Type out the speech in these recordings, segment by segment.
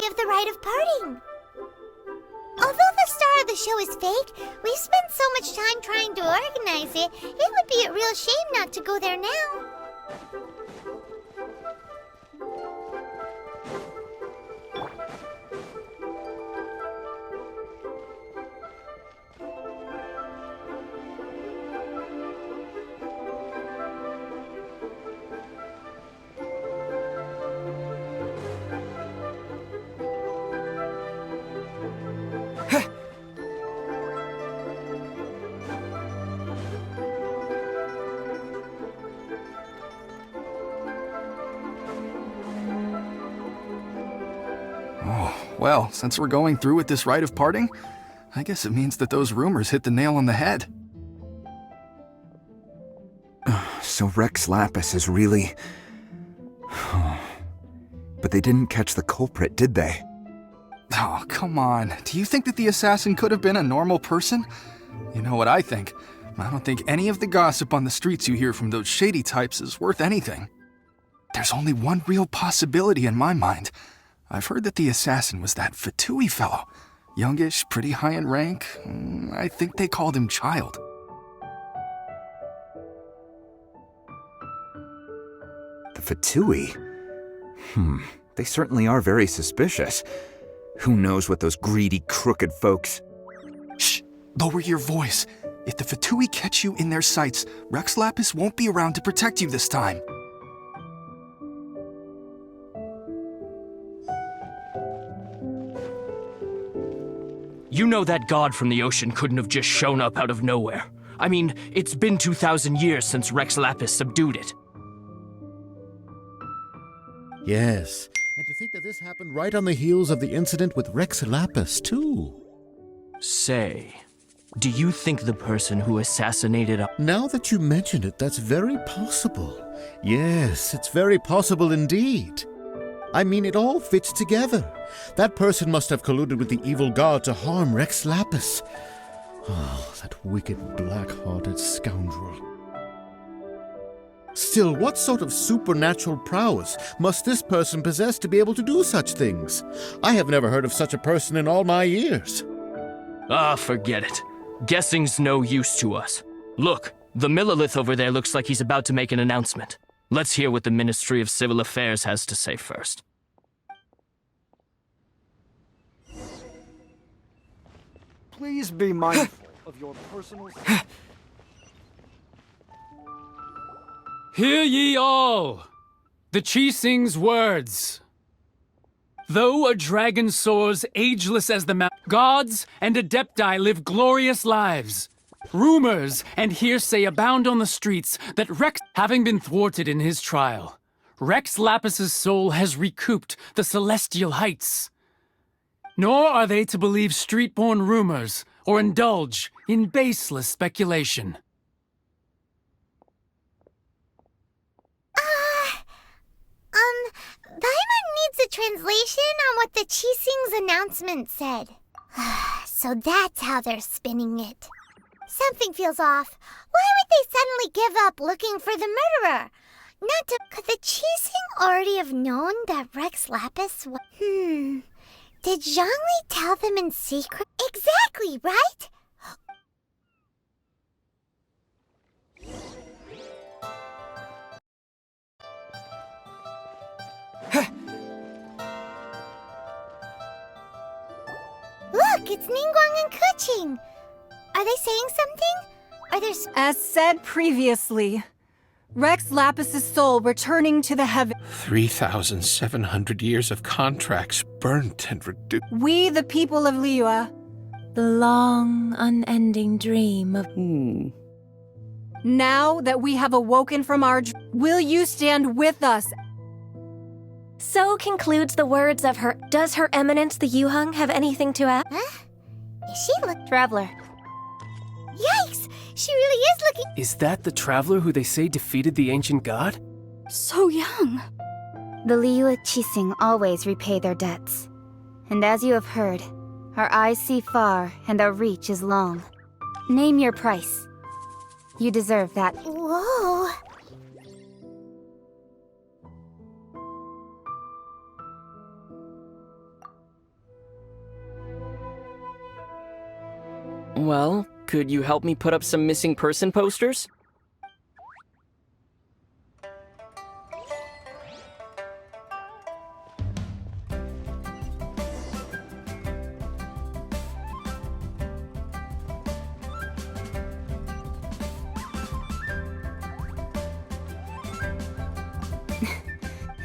of the rite of parting. Although the star of the show is fake, we spent so much time trying to organize it, it would be a real shame not to go there now. Well, since we're going through with this rite of parting, I guess it means that those rumors hit the nail on the head. So Rex Lapis is really... But they didn't catch the culprit, did they? Oh, come on. Do you think that the assassin could have been a normal person? You know what I think. I don't think any of the gossip on the streets you hear from those shady types is worth anything. There's only one real possibility in my mind. I've heard that the assassin was that Fatui fellow. Youngish, pretty high in rank. I think they called him Child. The Fatui? They certainly are very suspicious. Who knows what those greedy, crooked folks... Shh! Lower your voice. If the Fatui catch you in their sights, Rex Lapis won't be around to protect you this time. You know that god from the ocean couldn't have just shown up out of nowhere. I mean, it's been 2,000 years since Rex Lapis subdued it. Yes, and to think that this happened right on the heels of the incident with Rex Lapis, too. Say, do you think the person who assassinated... Now that you mention it, that's very possible. Yes, it's very possible indeed. I mean, it all fits together. That person must have colluded with the evil god to harm Rex Lapis. Oh, that wicked, black-hearted scoundrel. Still, what sort of supernatural prowess must this person possess to be able to do such things? I have never heard of such a person in all my years. Ah, forget it. Guessing's no use to us. Look, the Millilith over there looks like he's about to make an announcement. Let's hear what the Ministry of Civil Affairs has to say first. Please be mindful of your personal... Hear ye all! The Qixing's words. Though a dragon soars ageless as the mountain, gods and adepti live glorious lives. Rumors and hearsay abound on the streets that Rex, having been thwarted in his trial, Rex Lapis's soul has recouped the celestial heights. Nor are they to believe street-born rumors or indulge in baseless speculation. Paimon needs a translation on what the Qixing's announcement said. So that's how they're spinning it. Something feels off. Why would they suddenly give up looking for the murderer? Not to... Could the Qixing already have known that Rex Lapis was... Did Zhongli tell them in secret? Exactly, right? Look, it's Ningguang and Keqing. Are they saying something? Are there... As said previously, Rex Lapis's soul returning to the heaven. 3,700 years of contracts burnt and reduced. We, the people of Liyue, The long, unending dream of... now that we have awoken from our will you stand with us? So concludes the words of her... Does Her Eminence the Yuheng have anything to add? Huh? Is she look... Traveler. Yikes! She really is looking... Is that the traveler who they say defeated the ancient god? So young. The Liyue Qixing always repay their debts. And as you have heard, our eyes see far and our reach is long. Name your price. You deserve that. Whoa... Well, could you help me put up some missing person posters?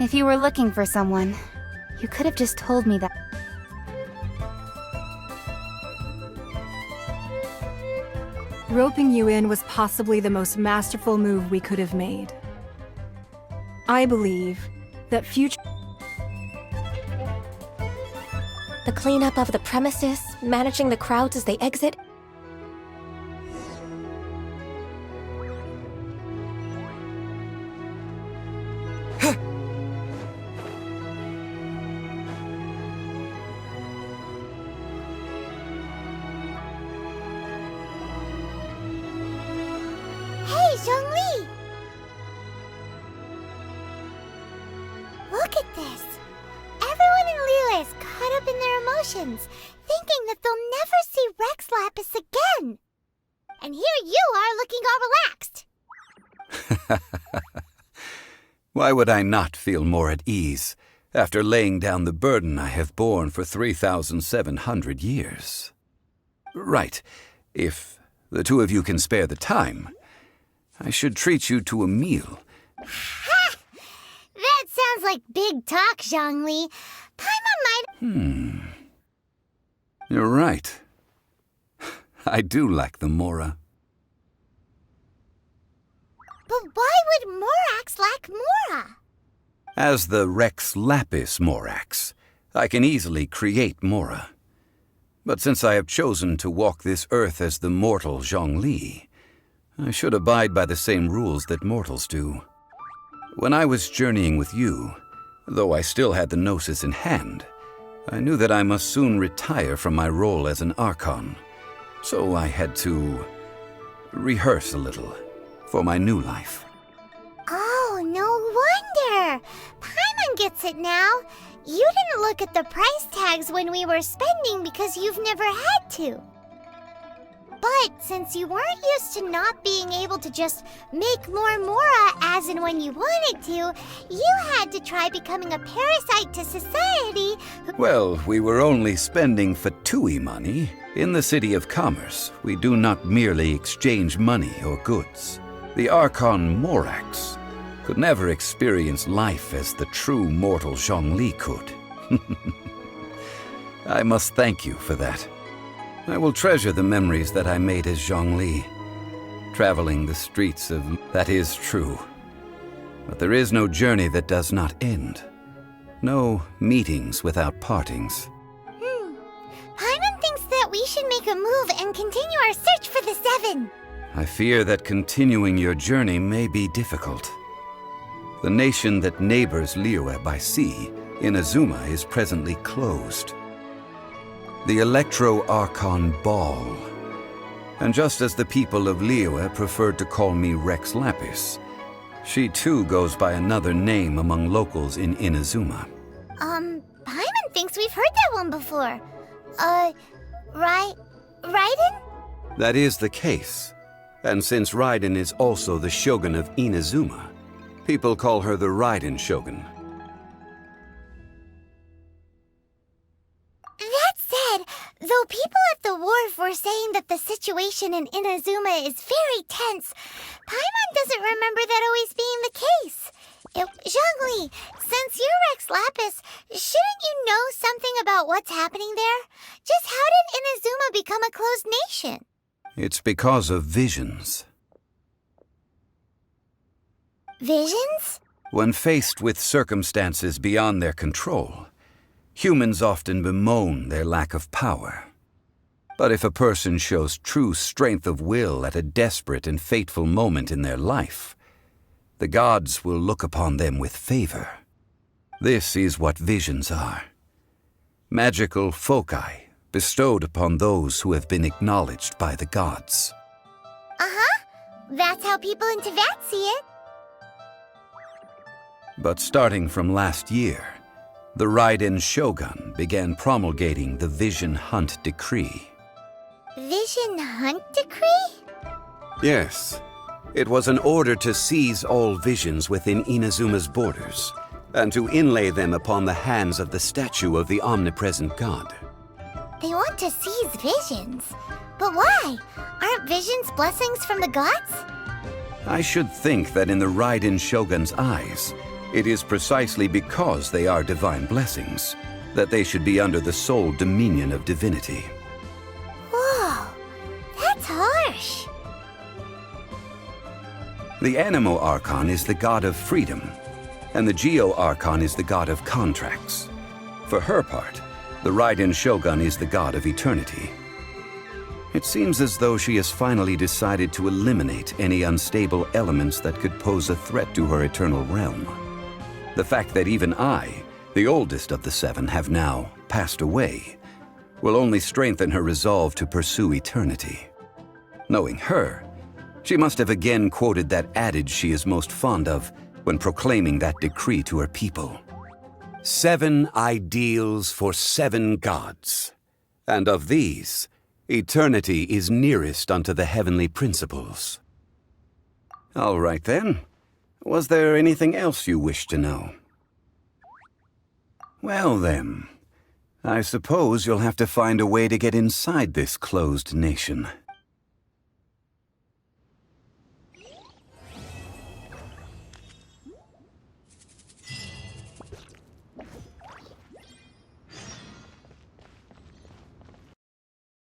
If you were looking for someone, you could have just told me that. Roping you in was possibly the most masterful move we could have made. I believe that future... The cleanup of the premises, managing the crowds as they exit. Hey, Zhongli! Look at this. Everyone in Liyue is caught up in their emotions, thinking that they'll never see Rex Lapis again. And here you are looking all relaxed. Why would I not feel more at ease after laying down the burden I have borne for 3,700 years? Right. If the two of you can spare the time, I should treat you to a meal. Ha! That sounds like big talk, Zhongli. Paimon might... You're right. I do lack the Mora. But why would Morax lack Mora? As the Rex Lapis Morax, I can easily create Mora. But since I have chosen to walk this earth as the mortal Zhongli, I should abide by the same rules that mortals do. When I was journeying with you, though I still had the Gnosis in hand, I knew that I must soon retire from my role as an Archon. So I had to rehearse a little for my new life. Oh, no wonder. Paimon gets it now. You didn't look at the price tags when we were spending because you've never had to. But since you weren't used to not being able to just make more Mora as and when you wanted to, you had to try becoming a parasite to society. Well, we were only spending Fatui money. In the City of Commerce, we do not merely exchange money or goods. The Archon Morax could never experience life as the true mortal Zhongli could. I must thank you for that. I will treasure the memories that I made as Zhongli, traveling the streets of... That is true. But there is no journey that does not end. No meetings without partings. Paimon thinks that we should make a move and continue our search for the Seven. I fear that continuing your journey may be difficult. The nation that neighbors Liyue by sea, Inazuma, is presently closed. The Electro-Archon Ball. And just as the people of Liyue preferred to call me Rex Lapis, she too goes by another name among locals in Inazuma. Paimon thinks we've heard that one before. Raiden? That is the case. And since Raiden is also the Shogun of Inazuma, people call her the Raiden Shogun. That said, though people at the wharf were saying that the situation in Inazuma is very tense, Paimon doesn't remember that always being the case. Zhongli, since you're Rex Lapis, shouldn't you know something about what's happening there? Just how did Inazuma become a closed nation? It's because of visions. Visions? When faced with circumstances beyond their control, humans often bemoan their lack of power. But if a person shows true strength of will at a desperate and fateful moment in their life, the gods will look upon them with favor. This is what visions are. Magical foci bestowed upon those who have been acknowledged by the gods. That's how people in Teyvat see it. But starting from last year, the Raiden Shogun began promulgating the Vision Hunt Decree. Vision Vision Hunt Decree? Yes. It was an order to seize all visions within Inazuma's borders, and to inlay them upon the hands of the statue of the omnipresent god. They want to seize visions. But why? Aren't visions blessings from the gods? I should think that in the Raiden Shogun's eyes, it is precisely because they are divine blessings that they should be under the sole dominion of divinity. Whoa, that's harsh. The Anemo Archon is the god of freedom, and the Geo Archon is the god of contracts. For her part, the Raiden Shogun is the god of eternity. It seems as though she has finally decided to eliminate any unstable elements that could pose a threat to her eternal realm. The fact that even I, the oldest of the seven, have now passed away, will only strengthen her resolve to pursue eternity. Knowing her, she must have again quoted that adage she is most fond of when proclaiming that decree to her people. 7 ideals for 7 gods, and of these, eternity is nearest unto the heavenly principles. All right then. Was there anything else you wished to know? Well then, I suppose you'll have to find a way to get inside this closed nation.